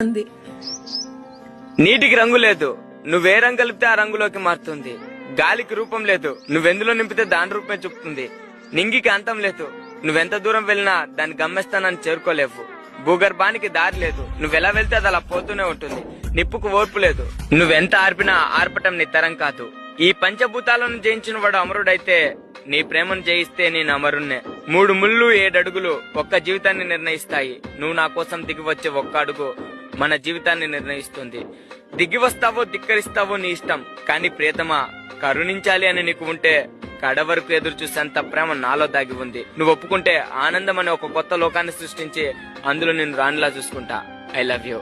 ఉంది. నీటికి రంగు లేదు, నువ్వే రంగు కలిపితే ఆ రంగులోకి మారుతుంది. గాలికి రూపం లేదు, నువ్వెందులో నింపితే దాని రూపమే చూపుతుంది. నింగికి అంతం లేదు, నువ్వెంత దూరం వెళ్ళినా దాని గమ్యస్థానాన్ని చేరుకోలేవు. భూగర్భానికి దారి లేదు, నువ్వెలా వెళ్తే అది అలా పోతూనే ఉంటుంది. నిప్పుకు ఓర్పు లేదు, నువ్వెంత ఆర్పినా ఆర్పటం నీ తరం కాదు. ఈ పంచభూతాలను జయించిన వాడు అమరుడైతే నీ ప్రేమను జయిస్తే నేను అమరుణ్ణే. 3 ముళ్ళు 7 అడుగులు ఒక్క జీవితాన్ని నిర్ణయిస్తాయి. నువ్వు నా కోసం దిగి వచ్చే ఒక్క అడుగు మన జీవితాన్ని నిర్ణయిస్తుంది. దిగి వస్తావో ధిక్కరిస్తావో నీ ఇష్టం, కానీ ప్రియతమా కరుణించాలి అని నీకు ఉంటే కడ వరకు ఎదురు చూసేంత ప్రేమ నాలో దాగి ఉంది. నువ్వు ఒప్పుకుంటే ఆనందం అనే ఒక కొత్త లోకాన్ని సృష్టించి అందులో నేను రాణిలా చూసుకుంటా. I love you.